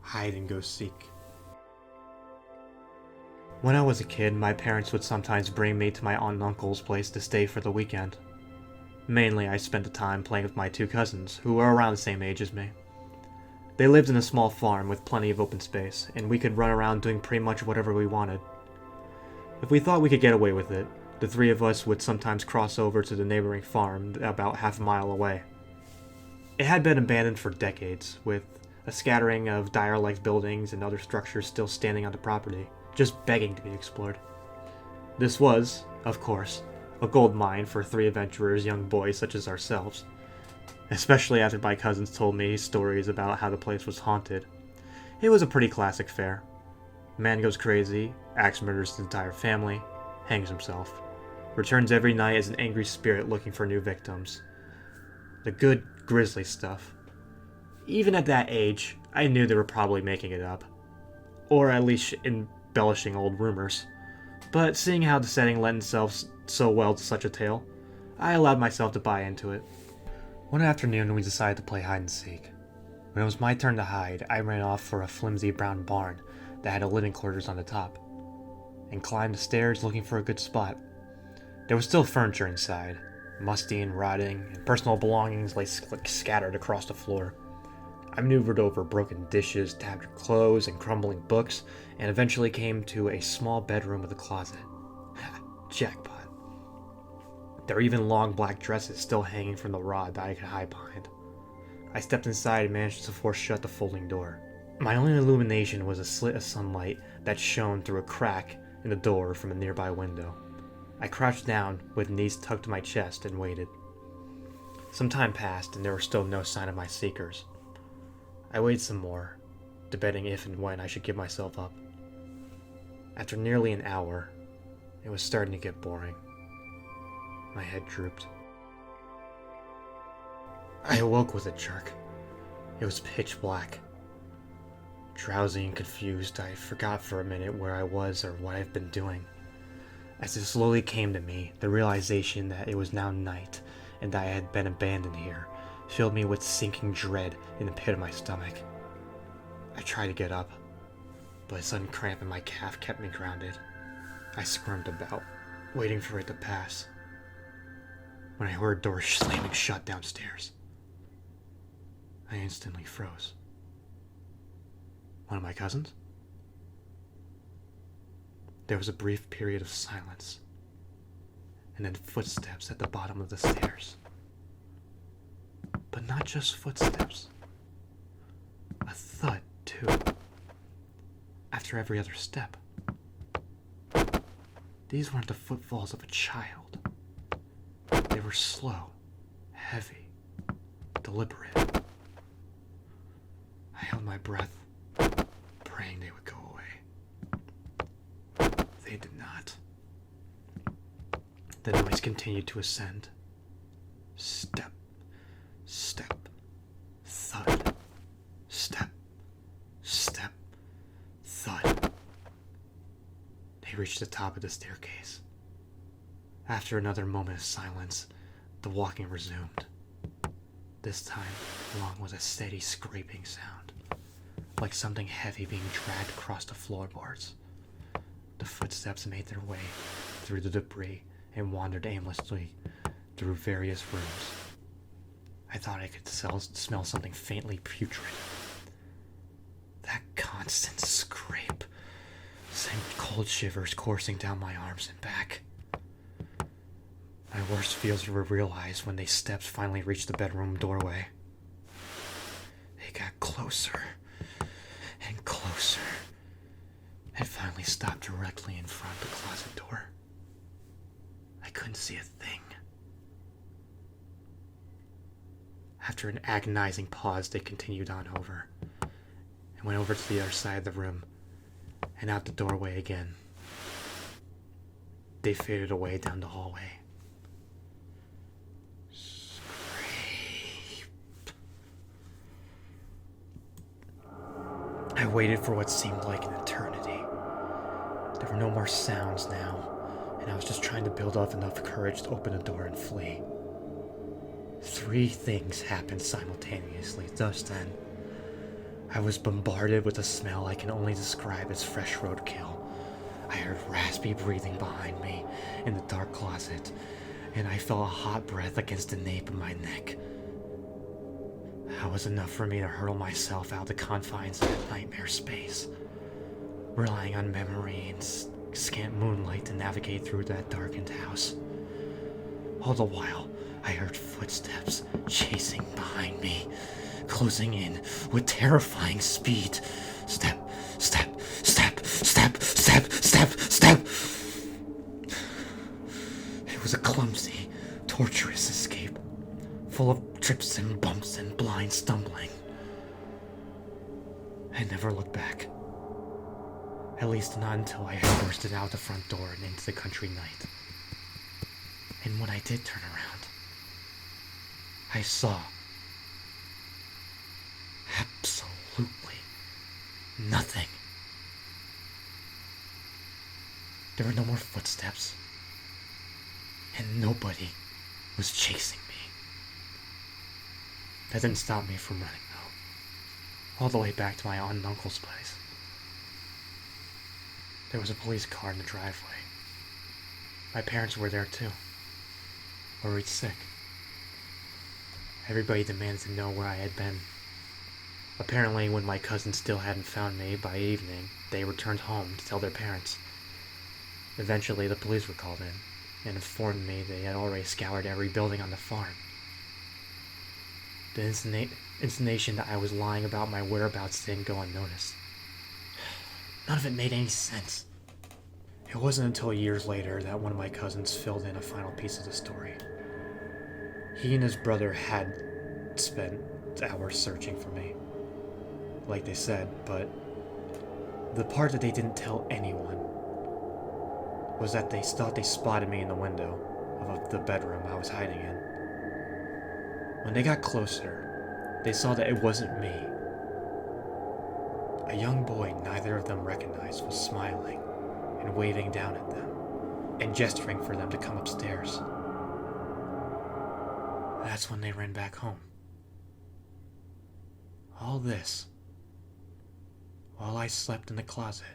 hide and go seek. When I was a kid, my parents would sometimes bring me to my aunt and uncle's place to stay for the weekend. Mainly, I spent the time playing with my two cousins, who were around the same age as me. They lived in a small farm with plenty of open space, and we could run around doing pretty much whatever we wanted. If we thought we could get away with it, the three of us would sometimes cross over to the neighboring farm about half a mile away. It had been abandoned for decades, with a scattering of dire-like buildings and other structures still standing on the property, just begging to be explored. This was, of course, a gold mine for three adventurers young boys such as ourselves, especially after my cousins told me stories about how the place was haunted. It was a pretty classic fare. Man goes crazy, axe murders his entire family, hangs himself, returns every night as an angry spirit looking for new victims. The good, grisly stuff. Even at that age, I knew they were probably making it up, or at least embellishing old rumors. But seeing how the setting lent itself so well to such a tale, I allowed myself to buy into it. One afternoon, we decided to play hide and seek. When it was my turn to hide, I ran off for a flimsy brown barn that had a living quarters on the top, and climbed the stairs looking for a good spot. There was still furniture inside, musty and rotting, and personal belongings lay scattered across the floor. I maneuvered over broken dishes, tattered clothes, and crumbling books, and eventually came to a small bedroom with a closet. Jackpot. There were even long black dresses still hanging from the rod that I could hide behind. I stepped inside and managed to force shut the folding door. My only illumination was a slit of sunlight that shone through a crack in the door from a nearby window. I crouched down, with knees tucked to my chest, and waited. Some time passed, and there was still no sign of my seekers. I waited some more, debating if and when I should give myself up. After nearly an hour, it was starting to get boring. My head drooped. I awoke with a jerk. It was pitch black. Drowsy and confused, I forgot for a minute where I was or what I've been doing. As it slowly came to me, the realization that it was now night and that I had been abandoned here filled me with sinking dread in the pit of my stomach. I tried to get up, but a sudden cramp in my calf kept me grounded. I squirmed about, waiting for it to pass, when I heard doors slamming shut downstairs. I instantly froze. One of my cousins? There was a brief period of silence, and then footsteps at the bottom of the stairs. But not just footsteps. A thud, too, after every other step. These weren't the footfalls of a child. They were slow, heavy, deliberate. I held my breath, praying they would go away. They did not. The noise continued to ascend. Step, step, thud. Step, step, thud. They reached the top of the staircase. After another moment of silence, the walking resumed. This time, along with a steady scraping sound, like something heavy being dragged across the floorboards. The footsteps made their way through the debris and wandered aimlessly through various rooms. I thought I could smell something faintly putrid. That constant scrape sent cold shivers coursing down my arms and back. My worst fears were realized when they steps finally reached the bedroom doorway. They got closer and closer, and finally stopped directly in front of the closet door. I couldn't see a thing. After an agonizing pause, they continued on over, and went over to the other side of the room, and out the doorway again. They faded away down the hallway. I waited for what seemed like an eternity. There were no more sounds now, and I was just trying to build up enough courage to open the door and flee. 3 things happened simultaneously just then. I was bombarded with a smell I can only describe as fresh roadkill. I heard raspy breathing behind me in the dark closet, and I felt a hot breath against the nape of my neck. That was enough for me to hurl myself out the confines of that nightmare space, relying on memory and scant moonlight to navigate through that darkened house. All the while, I heard footsteps chasing behind me, closing in with terrifying speed. Step, step, step, step, step, step, step. It was a clumsy, torturous escape, full of trips and bumps and blind stumbling. I never looked back. At least not until I had bursted out the front door and into the country night. And when I did turn around, I saw absolutely nothing. There were no more footsteps, and nobody was chasing me. That didn't stop me from running, though, all the way back to my aunt and uncle's place. There was a police car in the driveway. My parents were there too, worried sick. Everybody demanded to know where I had been. Apparently, when my cousins still hadn't found me by evening, they returned home to tell their parents. Eventually, the police were called in and informed me they had already scoured every building on the farm. The insinuation that I was lying about my whereabouts didn't go unnoticed. None of it made any sense. It wasn't until years later that one of my cousins filled in a final piece of the story. He and his brother had spent hours searching for me, like they said, but the part that they didn't tell anyone was that they thought they spotted me in the window of the bedroom I was hiding in. When they got closer, they saw that it wasn't me. A young boy neither of them recognized was smiling and waving down at them and gesturing for them to come upstairs. That's when they ran back home. All this while I slept in the closet